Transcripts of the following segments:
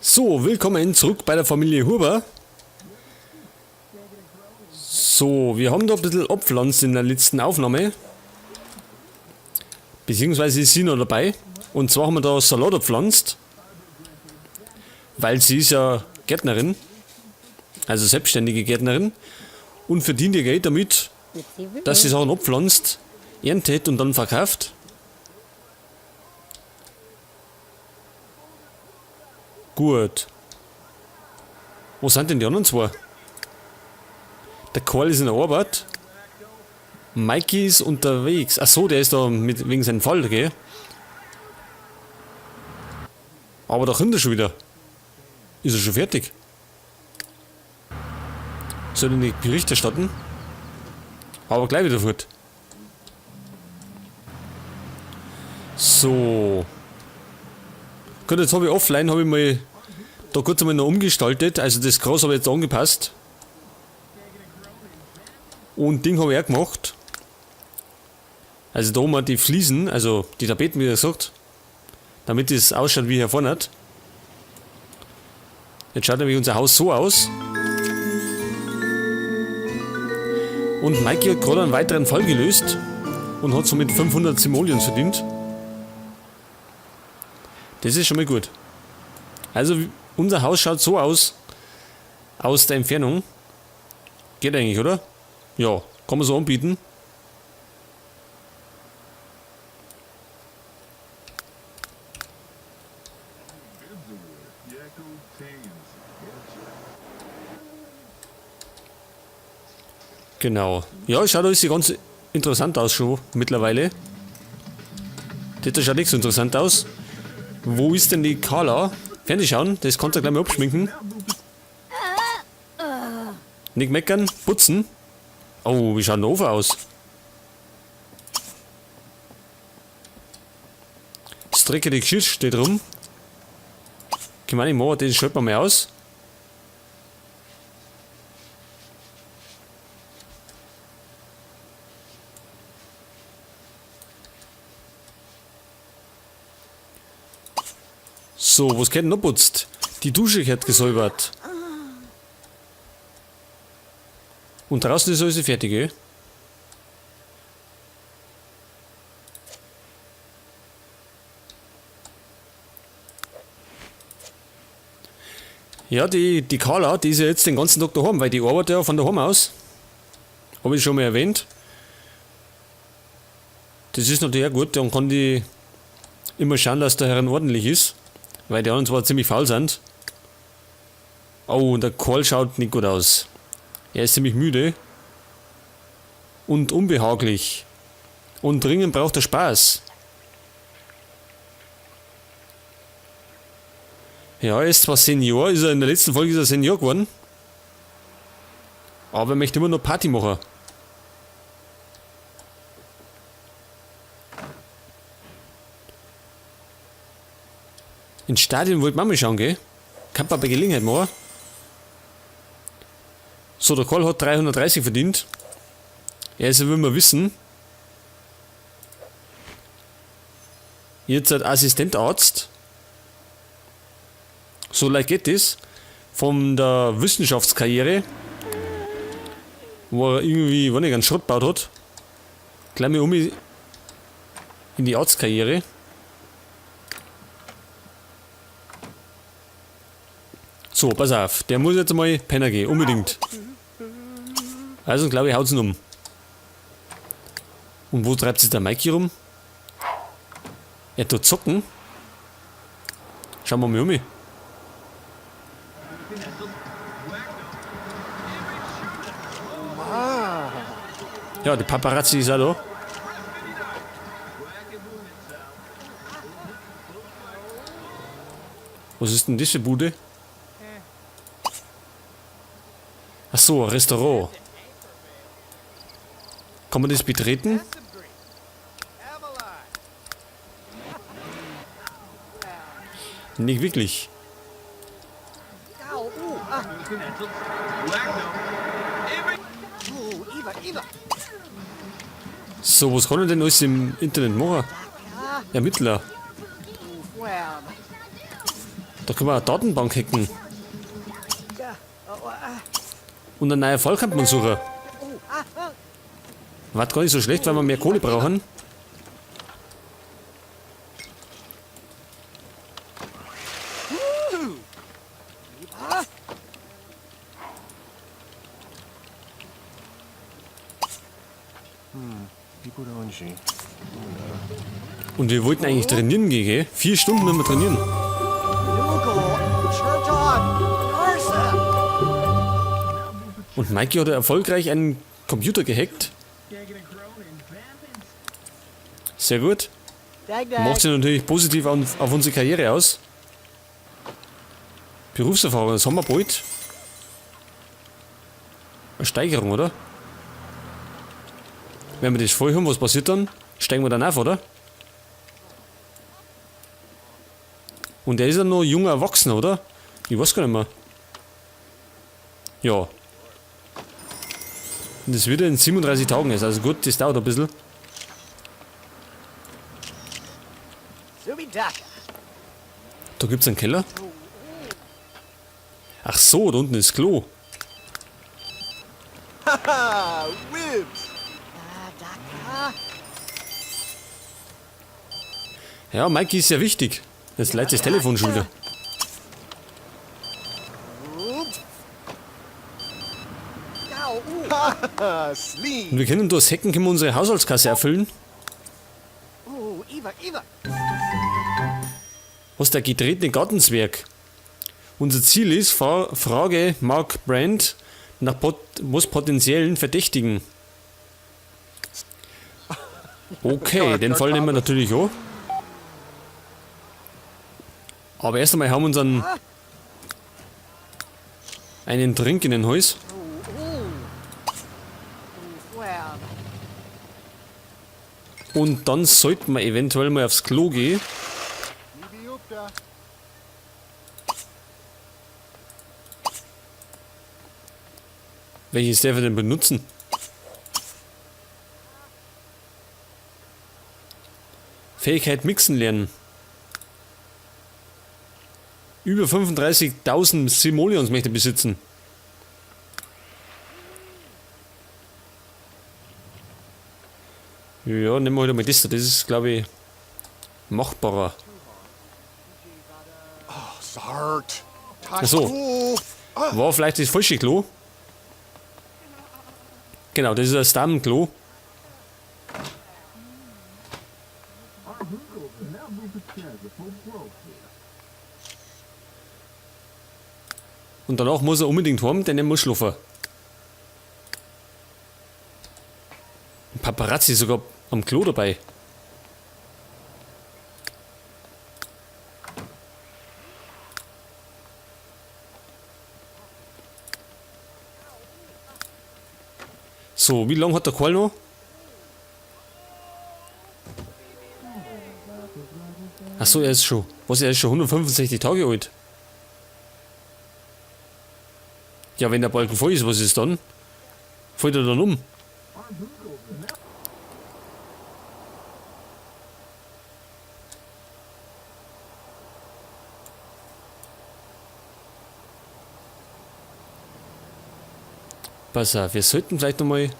So, willkommen zurück bei der Familie Huber. So, wir haben da ein bisschen abpflanzt in der letzten Aufnahme. Beziehungsweise ist sie noch dabei. Und zwar haben wir da Salat gepflanzt. Weil sie ist ja Gärtnerin. Also selbstständige Gärtnerin. Und verdient ihr Geld damit, dass sie Sachen abpflanzt, erntet und dann verkauft. Gut. Wo sind denn die anderen zwei? Der Karl ist in der Arbeit. Mikey ist unterwegs. Achso, der ist da wegen seinem Fall, gell? Aber da kommt er schon wieder. Ist er schon fertig? Soll ich nicht Bericht erstatten? Aber gleich wieder fort. So. Gut, jetzt habe ich offline, habe ich mal da kurz einmal noch umgestaltet. Also das Gras habe ich jetzt angepasst. Und Ding habe ich auch gemacht. Also da haben wir die Fliesen, also die Tapeten, wie gesagt. Damit es ausschaut wie hier vorne. Jetzt schaut nämlich unser Haus so aus. Und Mikey hat gerade einen weiteren Fall gelöst. Und hat somit 500 Simoleons verdient. Das ist schon mal gut. Also unser Haus schaut so aus der Entfernung. Geht eigentlich, oder? Ja, kann man so anbieten. Genau. Ja, schaut alles ganz interessant aus schon mittlerweile. Das schaut nicht so interessant aus. Wo ist denn die Carla? Fernsehschauen, das kannst du gleich mal abschminken. Nicht meckern, putzen. Oh, wie schaut der Ofen aus? Das dreckige Geschirr steht rum. Ich meine, den schalten wir mal aus. So, was geht denn noch putzt? Die Dusche wird gesäubert. Und draußen ist alles fertig, gell? Ja, die Carla, die ist ja jetzt den ganzen Tag daheim, weil die arbeitet ja von daheim aus. Habe ich schon mal erwähnt. Das ist natürlich auch gut, dann kann die immer schauen, dass der Herrn ordentlich ist. Weil die anderen zwar ziemlich faul sind. Oh, und der Karl schaut nicht gut aus. Er ist ziemlich müde. Und unbehaglich. Und dringend braucht er Spaß. Ja, er ist zwar Senior, in der letzten Folge ist er Senior geworden. Aber er möchte immer noch Party machen. Ins Stadion wollte Mama schauen, gell? Kann man bei Gelegenheit machen. So, der Karl hat 330 verdient. Er ist ja, wie wir wissen, jetzt ein Assistentarzt. So leicht geht das. Von der Wissenschaftskarriere, wo er irgendwie, wenn er einen Schrott gebaut hat, gleich mal in die Arztkarriere. So, pass auf, der muss jetzt mal pennen gehen, unbedingt. Also, glaube ich, haut's ihn um. Und wo treibt sich der Mikey rum? Er tut zocken. Schauen wir mal um. Ja, die Paparazzi ist auch da. Was ist denn das für Bude? Ach so, ein Restaurant. Kann man das betreten? Nicht wirklich. So, was kann er denn alles im Internet machen? Ermittler. Da können wir eine Datenbank hacken. Und einen neuen Fall kann man suchen. War gar nicht so schlecht, weil wir mehr Kohle brauchen. Und wir wollten eigentlich trainieren gehen, gell? 4 Stunden müssen wir trainieren. Und Mikey hat erfolgreich einen Computer gehackt. Sehr gut. Macht sich natürlich positiv auf unsere Karriere aus. Berufserfahrung, das haben wir bald. Eine Steigerung, oder? Wenn wir das voll haben, was passiert dann? Steigen wir dann auf, oder? Und der ist ja noch junger Erwachsener, oder? Ich weiß gar nicht mehr. Ja. Und das wird in 37 Tagen ist. Also gut, das dauert ein bisschen. Da gibt's einen Keller. Ach so, da unten ist das Klo. Ja, Mikey ist ja wichtig. Jetzt leitet das Telefon schon wieder. Und wir können durchs Hacken können wir unsere Haushaltskasse erfüllen. Was der getretene Gartenzwerg. Unser Ziel ist, frage Mark Brand nach was potenziellen Verdächtigen. Okay, den Fall nehmen wir natürlich auch. Aber erst einmal haben wir uns einen Drink in den Hals. Und dann sollten wir eventuell mal aufs Klo gehen. Welches darf ich denn benutzen? Fähigkeit mixen lernen. Über 35.000 Simoleons möchte ich besitzen. Ja, nehmen wir halt mal das. Das ist, glaube ich, machbarer. Achso. War vielleicht das falsche Klo? Genau, das ist das Damenklo. Und danach muss er unbedingt heim, denn er muss schlafen. Ein Paparazzi ist sogar am Klo dabei. So, wie lange hat der Karl noch? Achso, er ist schon. Was, er ist schon 165 Tage alt. Ja, wenn der Balken voll ist, was ist dann? Fällt er dann um? Pass auf, wir sollten vielleicht nochmal.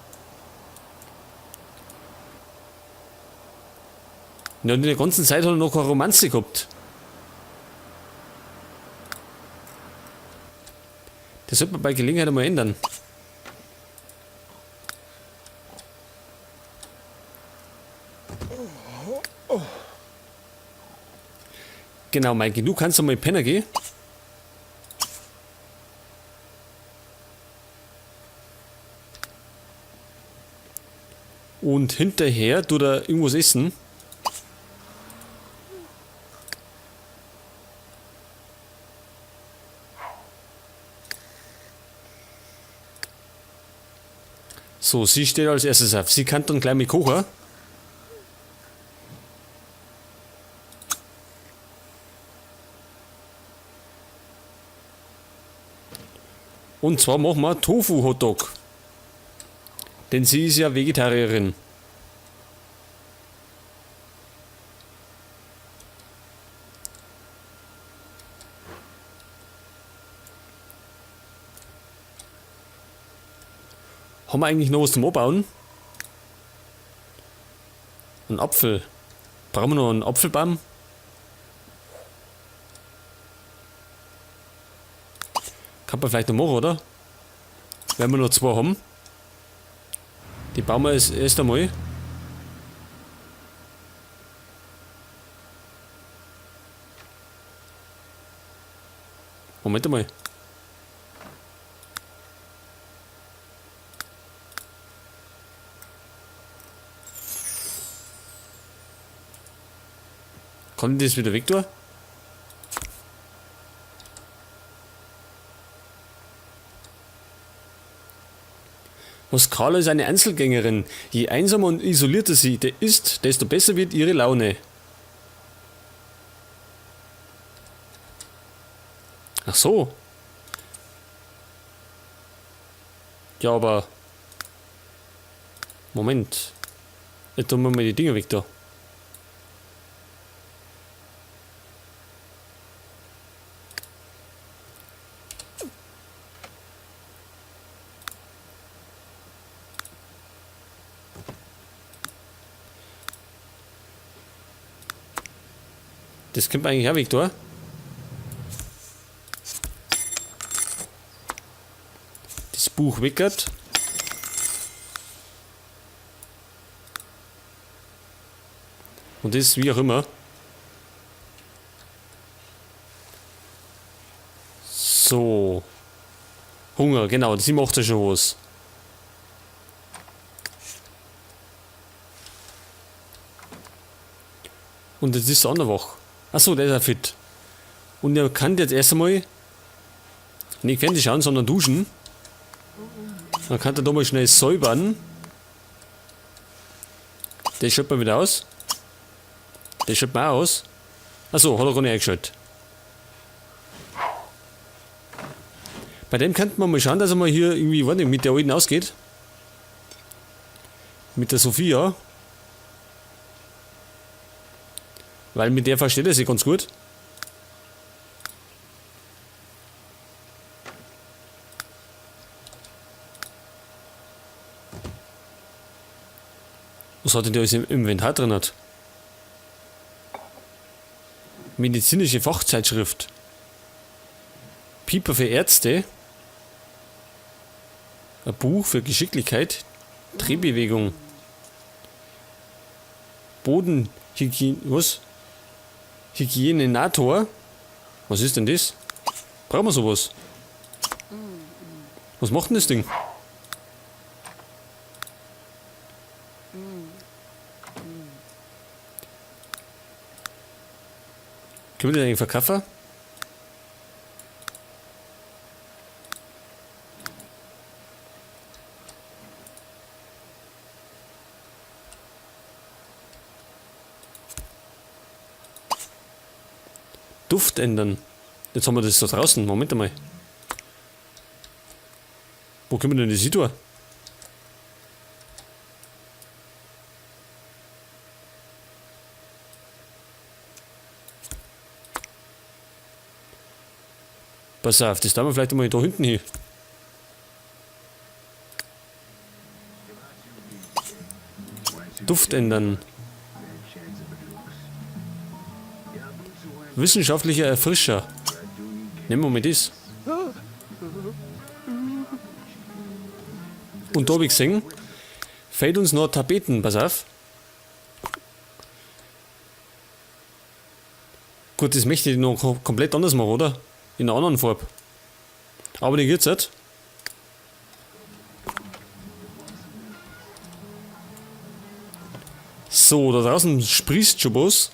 Ja, in der ganzen Zeit hat er noch keine Romanze gehabt. Das sollte man bei Gelegenheit einmal ändern. Genau, Mikey, du kannst einmal pennen gehen. Und hinterher tut er irgendwas essen. So, sie steht als erstes auf. Sie kann dann gleich mit kochen. Und zwar machen wir Tofu-Hotdog. Denn sie ist ja Vegetarierin. Haben wir eigentlich noch was zum Anbauen? Ein Apfel. Brauchen wir noch einen Apfelbaum? Kann man vielleicht noch machen, oder? Wenn wir noch 2 haben. Die bauen wir erst einmal. Moment einmal. Kann ich das wieder weg tun? Moskala ist eine Einzelgängerin. Je einsamer und isolierter sie ist, desto besser wird ihre Laune. Ach so. Ja, aber... Moment. Jetzt tun wir mal die Dinger weg da. Das könnte man eigentlich auch weg da. Das Buch weggert. Und das wie auch immer. So. Hunger, genau, sie macht ja schon was. Und jetzt ist der andere wach. Achso, der ist ja fit. Und er kann jetzt erst einmal nicht Fernsehen schauen, sondern duschen. Dann kann er da mal schnell säubern. Das schaut man wieder aus. Das schaut man auch aus. Achso, hat er gar nicht eingeschaltet. Bei dem könnte man mal schauen, dass er mal hier irgendwie, warte, mit der alten ausgeht. Mit der Sophia. Weil mit der versteht er sich ganz gut. Was hat denn der alles im Inventar drin hat? Medizinische Fachzeitschrift. Pieper für Ärzte. Ein Buch für Geschicklichkeit. Drehbewegung. Bodenhygiene. Was? Hygienenator. Was ist denn das? Brauchen wir sowas? Was macht denn das Ding? Können wir den eigentlich verkaufen? Duft ändern. Jetzt haben wir das da draußen. Moment einmal. Wo können wir denn das tun? Pass auf, das tun wir vielleicht einmal da hinten hin. Duft ändern. Wissenschaftlicher Erfrischer. Nehmen wir mal das. Und da habe ich gesehen, fehlt uns noch Tapeten, pass auf. Gut, das möchte ich noch komplett anders machen, oder? In einer anderen Farbe. Aber die geht's nicht. So, da draußen sprießt schon was.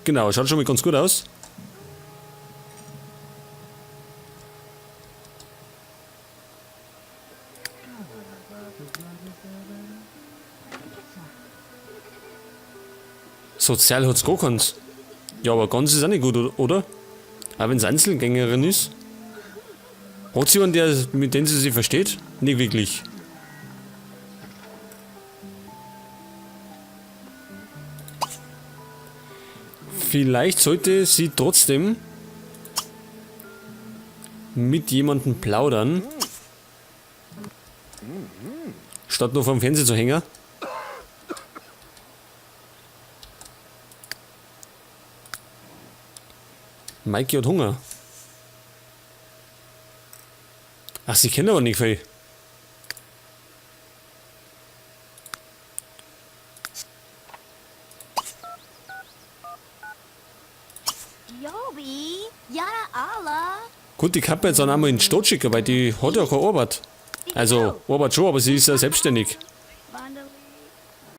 Genau, schaut schon mal ganz gut aus. Sozial hat's gar keins. Ja, aber ganz ist auch nicht gut, oder? Auch wenn es Einzelgängerin ist. Hat sie jemanden, mit dem sie sich versteht? Nicht wirklich. Vielleicht sollte sie trotzdem mit jemandem plaudern. Statt nur vom Fernseher zu hängen. Mikey hat Hunger. Ach, sie kennen aber nicht viel. Yobi, Yara Allah. Gut, die kann man jetzt auch einmal in die Stadt schicken, weil die hat ja keine Arbeit. Also, Arbeit schon, aber sie ist ja selbstständig.